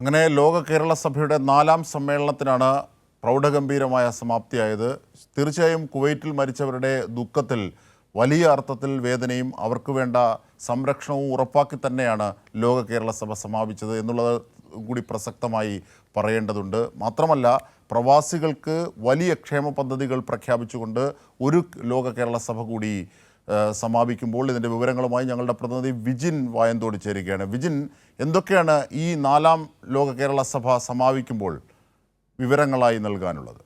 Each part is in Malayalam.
അങ്ങനെ ലോക കേരള സഭയുടെ 4ാം സമ്മേളനത്തിനാണ് പ്രൗഢഗംഭീരമായ സമാപ്തിയായത്. തീർച്ചയായും കുവൈറ്റിൽ മരിച്ചവരുടെ ദുഃഖത്തിൽ വലിയ അർത്ഥത്തിൽ വേദനയും അവർക്ക് വേണ്ട സംരക്ഷണവും ഉറപ്പാക്കി തന്നെയാണ് ലോക കേരള സഭ സമാപിച്ചത് എന്നുള്ളത് കൂടി പ്രസക്തമായി പറയേണ്ടതുണ്ട്. മാത്രമല്ല, പ്രവാസികൾക്ക് വലിയ ക്ഷേമ പദ്ധതികൾ പ്രഖ്യാപിച്ചുകൊണ്ട് ഒരു ലോക കേരള സഭ കൂടി സമാപിക്കുമ്പോൾ ഇതിൻ്റെ വിവരങ്ങളുമായി ഞങ്ങളുടെ പ്രതിനിധി വിജിൻ വായന്തോട് ചേരുകയാണ്. വിജിൻ, എന്തൊക്കെയാണ് ഈ 4ാം ലോക കേരള സഭ സമാപിക്കുമ്പോൾ വിവരങ്ങളായി നൽകാനുള്ളത്?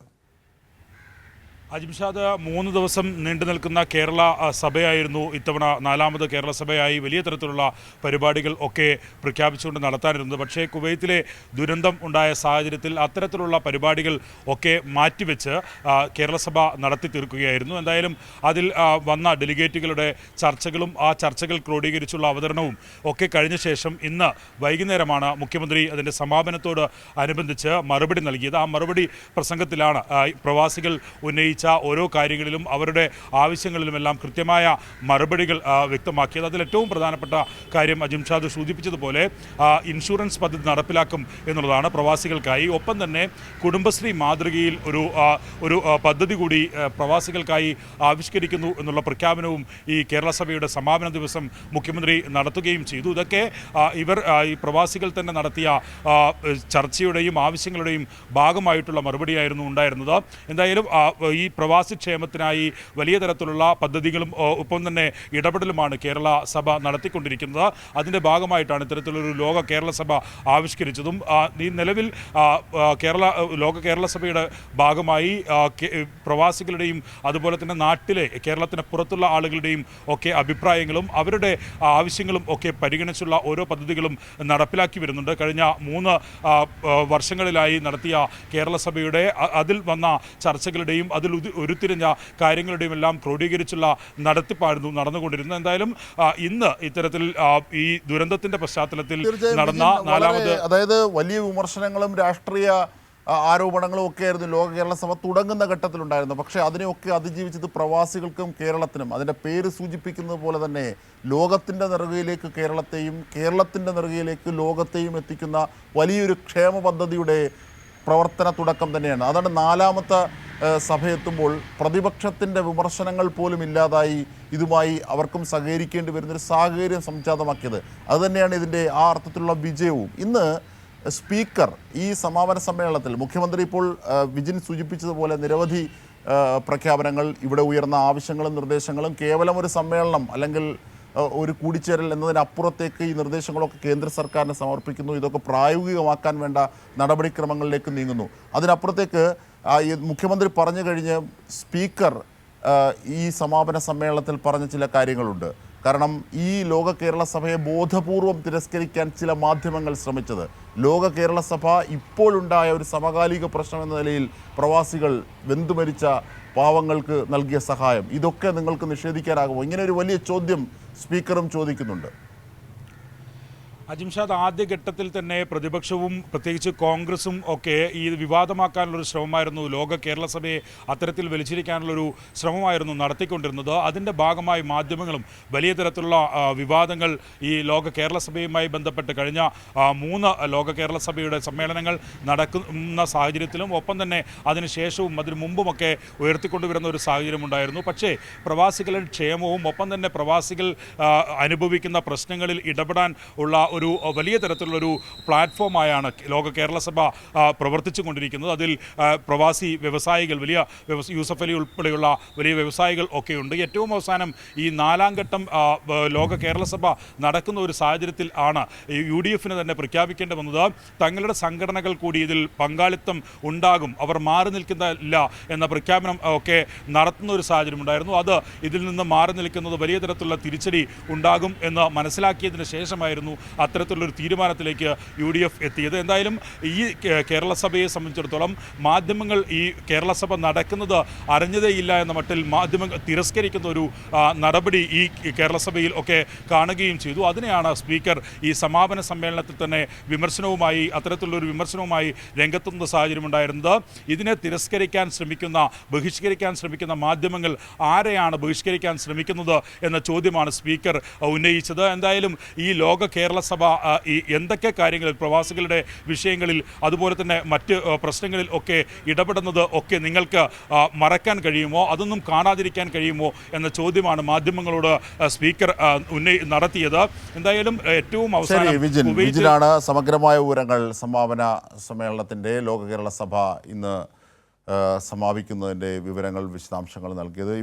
അജിംഷാദ്, 3 ദിവസം നീണ്ടു നിൽക്കുന്ന കേരള സഭയായിരുന്നു ഇത്തവണ 4ാമത് കേരള സഭയായി വലിയ തരത്തിലുള്ള പരിപാടികൾ ഒക്കെ പ്രഖ്യാപിച്ചുകൊണ്ട് നടത്താനിരുന്നത്. പക്ഷേ കുവൈത്തിലെ ദുരന്തം ഉണ്ടായ സാഹചര്യത്തിൽ അത്തരത്തിലുള്ള പരിപാടികൾ ഒക്കെ മാറ്റിവെച്ച് കേരള സഭ നടത്തി തീർക്കുകയായിരുന്നു. എന്തായാലും അതിൽ വന്ന ഡെലിഗേറ്റുകളുടെ ചർച്ചകളും ആ ചർച്ചകൾ ക്രോഡീകരിച്ചുള്ള അവതരണവും ഒക്കെ കഴിഞ്ഞ ശേഷം ഇന്ന് വൈകുന്നേരമാണ് മുഖ്യമന്ത്രി അതിൻ്റെ സമാപനത്തോട് അനുബന്ധിച്ച് മറുപടി നൽകിയത്. ആ മറുപടി പ്രസംഗത്തിലാണ് പ്രവാസികൾ ഉന്നയിച്ച ഓരോ കാര്യങ്ങളിലും അവരുടെ ആവശ്യങ്ങളിലുമെല്ലാം കൃത്യമായ മറുപടികൾ വ്യക്തമാക്കിയത്. അതിൽ ഏറ്റവും പ്രധാനപ്പെട്ട കാര്യം അജിംഷാദ് സൂചിപ്പിച്ചതുപോലെ ഇൻഷുറൻസ് പദ്ധതി നടപ്പിലാക്കും എന്നുള്ളതാണ് പ്രവാസികൾക്കായി. ഒപ്പം തന്നെ കുടുംബശ്രീ മാതൃകയിൽ ഒരു പദ്ധതി കൂടി പ്രവാസികൾക്കായി ആവിഷ്കരിക്കുന്നു എന്നുള്ള പ്രഖ്യാപനവും ഈ കേരള സഭയുടെ സമാപന ദിവസം മുഖ്യമന്ത്രി നടത്തുകയും ചെയ്തു. ഇതൊക്കെ ഈ പ്രവാസികൾ തന്നെ നടത്തിയ ചർച്ചയുടെയും ആവശ്യങ്ങളുടെയും ഭാഗമായിട്ടുള്ള മറുപടിയായിരുന്നു ഉണ്ടായിരുന്നത്. എന്തായാലും ഈ പ്രവാസി ക്ഷേമത്തിനായി വലിയ തരത്തിലുള്ള പദ്ധതികളും ഒപ്പം തന്നെ ഇടപെടലുമാണ് കേരള സഭ നടത്തിക്കൊണ്ടിരിക്കുന്നത്. അതിൻ്റെ ഭാഗമായിട്ടാണ് ഇത്തരത്തിലൊരു ലോക കേരള സഭ ആവിഷ്കരിച്ചതും. ഈ നിലവിൽ ലോക കേരള സഭയുടെ ഭാഗമായി പ്രവാസികളുടെയും അതുപോലെ തന്നെ നാട്ടിലെ കേരളത്തിന് പുറത്തുള്ള ആളുകളുടെയും ഒക്കെ അഭിപ്രായങ്ങളും അവരുടെ ആവശ്യങ്ങളും ഒക്കെ പരിഗണിച്ചുള്ള ഓരോ പദ്ധതികളും നടപ്പിലാക്കി വരുന്നുണ്ട്. കഴിഞ്ഞ 3 വർഷങ്ങളിലായി നടത്തിയ കേരള സഭയുടെ അതിൽ വന്ന ചർച്ചകളുടെയും അതിൽ ഉരുത്തിരിഞ്ഞ കാര്യങ്ങളുടെയും എല്ലാം ക്രോഡീകരിച്ചുള്ള നടത്തിപ്പായിരുന്നു നടന്നുകൊണ്ടിരുന്നത്. എന്തായാലും ഇന്ന് ഇത്തരത്തിൽ ഈ ദുരന്തത്തിന്റെ പശ്ചാത്തലത്തിൽ നടന്ന 4ാമത്, അതായത് വലിയ വിമർശനങ്ങളും രാഷ്ട്രീയ ആരോപണങ്ങളും ഒക്കെ ആയിരുന്നു ലോക കേരള സഭ തുടങ്ങുന്ന ഘട്ടത്തിലുണ്ടായിരുന്നു. പക്ഷേ അതിനെയൊക്കെ അതിജീവിച്ചത് പ്രവാസികൾക്കും കേരളത്തിനും, അതിൻ്റെ പേര് സൂചിപ്പിക്കുന്നത് പോലെ തന്നെ ലോകത്തിൻ്റെ നെറുകയിലേക്ക് കേരളത്തെയും കേരളത്തിൻ്റെ നെറുകയിലേക്ക് ലോകത്തെയും എത്തിക്കുന്ന വലിയൊരു ക്ഷേമ പദ്ധതിയുടെ പ്രവർത്തന തുടക്കം തന്നെയാണ്. അതാണ് 4ാമത്തെ സഭയെത്തുമ്പോൾ പ്രതിപക്ഷത്തിൻ്റെ വിമർശനങ്ങൾ പോലും ഇല്ലാതായി ഇതുമായി അവർക്കും സഹകരിക്കേണ്ടി വരുന്നൊരു സാഹചര്യം സംജാതമാക്കിയത്. അതുതന്നെയാണ് ഇതിൻ്റെ ആ അർത്ഥത്തിലുള്ള വിജയവും. ഇന്ന് സ്പീക്കർ ഈ സമാപന സമ്മേളനത്തിൽ മുഖ്യമന്ത്രി ഇപ്പോൾ വിജിൻ സൂചിപ്പിച്ചതുപോലെ നിരവധി പ്രഖ്യാപനങ്ങൾ, ഇവിടെ ഉയർന്ന ആവശ്യങ്ങളും നിർദ്ദേശങ്ങളും കേവലം ഒരു സമ്മേളനം അല്ലെങ്കിൽ ഒരു കൂടിച്ചേരൽ എന്നതിനപ്പുറത്തേക്ക് ഈ നിർദ്ദേശങ്ങളൊക്കെ കേന്ദ്ര സർക്കാരിന് സമർപ്പിക്കുന്നു. ഇതൊക്കെ പ്രായോഗികമാക്കാൻ വേണ്ട നടപടിക്രമങ്ങളിലേക്ക് നീങ്ങുന്നു. അതിനപ്പുറത്തേക്ക് മുഖ്യമന്ത്രി പറഞ്ഞു കഴിഞ്ഞ് സ്പീക്കർ ഈ സമാപന സമ്മേളനത്തിൽ പറഞ്ഞ ചില കാര്യങ്ങളുണ്ട്. കാരണം ഈ ലോക കേരള സഭയെ ബോധപൂർവം തിരസ്കരിക്കാൻ ചില മാധ്യമങ്ങൾ ശ്രമിച്ചത്, ലോക കേരള സഭ ഇപ്പോഴുണ്ടായ ഒരു സമകാലിക പ്രശ്നം എന്ന നിലയിൽ പ്രവാസികൾ വെന്തുമരിച്ച പാവങ്ങൾക്ക് നൽകിയ സഹായം, ഇതൊക്കെ നിങ്ങൾക്ക് നിഷേധിക്കാനാകുമോ? ഇങ്ങനെ ഒരു വലിയ ചോദ്യം സ്പീക്കറും ചോദിക്കുന്നുണ്ട്. അജിംഷാദ്, ആദ്യഘട്ടത്തിൽ തന്നെ പ്രതിപക്ഷവും പ്രത്യേകിച്ച് കോൺഗ്രസും ഒക്കെ ഈ വിവാദമാക്കാനുള്ളൊരു ശ്രമമായിരുന്നു, ലോക കേരള സഭയെ അത്തരത്തിൽ വലിച്ചിരിക്കാനുള്ളൊരു ശ്രമമായിരുന്നു നടത്തിക്കൊണ്ടിരുന്നത്. അതിൻ്റെ ഭാഗമായി മാധ്യമങ്ങളും വലിയ തരത്തിലുള്ള വിവാദങ്ങൾ ഈ ലോക കേരള സഭയുമായി ബന്ധപ്പെട്ട് കഴിഞ്ഞ 3 ലോക കേരള സഭയുടെ സമ്മേളനങ്ങൾ നടക്കുന്ന സാഹചര്യത്തിലും ഒപ്പം തന്നെ അതിനുശേഷവും അതിനു മുമ്പുമൊക്കെ ഉയർത്തിക്കൊണ്ടുവരുന്ന ഒരു സാഹചര്യമുണ്ടായിരുന്നു. പക്ഷേ പ്രവാസികളുടെ ക്ഷേമവും ഒപ്പം തന്നെ പ്രവാസികൾ അനുഭവിക്കുന്ന പ്രശ്നങ്ങളിൽ ഇടപെടാൻ ഉള്ള ഒരു വലിയ തരത്തിലുള്ളൊരു പ്ലാറ്റ്ഫോമായാണ് ലോക കേരള സഭ പ്രവർത്തിച്ചു കൊണ്ടിരിക്കുന്നത്. അതിൽ പ്രവാസി വ്യവസായികൾ, വലിയ യൂസഫ് അലി ഉൾപ്പെടെയുള്ള വലിയ വ്യവസായികൾ ഒക്കെയുണ്ട്. ഏറ്റവും അവസാനം ഈ 4ാം ഘട്ടം ലോക കേരള സഭ നടക്കുന്ന ഒരു സാഹചര്യത്തിൽ ആണ് UDF തന്നെ പ്രഖ്യാപിക്കേണ്ടി വന്നത്. തങ്ങളുടെ സംഘടനകൾ കൂടി ഇതിൽ പങ്കാളിത്തം ഉണ്ടാകും, അവർ മാറി നിൽക്കുന്നില്ല എന്ന പ്രഖ്യാപനം ഒക്കെ നടത്തുന്ന ഒരു സാഹചര്യം ഉണ്ടായിരുന്നു. അത് ഇതിൽ നിന്ന് മാറി നിൽക്കുന്നത് വലിയ തരത്തിലുള്ള തിരിച്ചടി ഉണ്ടാകും എന്ന് മനസ്സിലാക്കിയതിന് ശേഷമായിരുന്നു അത്തരത്തിലുള്ളൊരു തീരുമാനത്തിലേക്ക് UDF എത്തിയത്. എന്തായാലും ഈ കേരള സഭയെ സംബന്ധിച്ചിടത്തോളം മാധ്യമങ്ങൾ ഈ കേരള സഭ നടക്കുന്നത് അറിഞ്ഞതേയില്ല എന്ന മട്ടിൽ മാധ്യമങ്ങൾ തിരസ്കരിക്കുന്ന ഒരു നടപടി ഈ കേരള സഭയിൽ ഒക്കെ കാണുകയും ചെയ്തു. അതിനെയാണ് സ്പീക്കർ ഈ സമാപന സമ്മേളനത്തിൽ തന്നെ അത്തരത്തിലുള്ളൊരു വിമർശനവുമായി രംഗത്തെത്തുന്ന സാഹചര്യമുണ്ടായിരുന്നത്. ഇതിനെ തിരസ്കരിക്കാൻ ശ്രമിക്കുന്ന, ബഹിഷ്കരിക്കാൻ ശ്രമിക്കുന്ന മാധ്യമങ്ങൾ ആരെയാണ് ബഹിഷ്കരിക്കാൻ ശ്രമിക്കുന്നത് എന്ന ചോദ്യമാണ് സ്പീക്കർ ഉന്നയിച്ചത്. എന്തായാലും ഈ ലോക കേരള സഭ സഭ ഈ എന്തൊക്കെ കാര്യങ്ങളിൽ പ്രവാസികളുടെ വിഷയങ്ങളിൽ അതുപോലെ തന്നെ മറ്റ് പ്രശ്നങ്ങളിൽ ഒക്കെ ഇടപെടുന്നത് ഒക്കെ നിങ്ങൾക്ക് മറക്കാൻ കഴിയുമോ, അതൊന്നും കാണാതിരിക്കാൻ കഴിയുമോ എന്ന ചോദ്യമാണ് മാധ്യമങ്ങളോട് സ്പീക്കർ നടത്തിയത്. എന്തായാലും ഏറ്റവും അവസാനം വിജിനാണ് സമഗ്രമായ വിവരങ്ങൾ സമാപന സമ്മേളനത്തിൻ്റെ ലോക കേരള സഭ ഇന്ന് സമാപിക്കുന്നതിൻ്റെ വിവരങ്ങൾ വിശദാംശങ്ങൾ നൽകിയത്.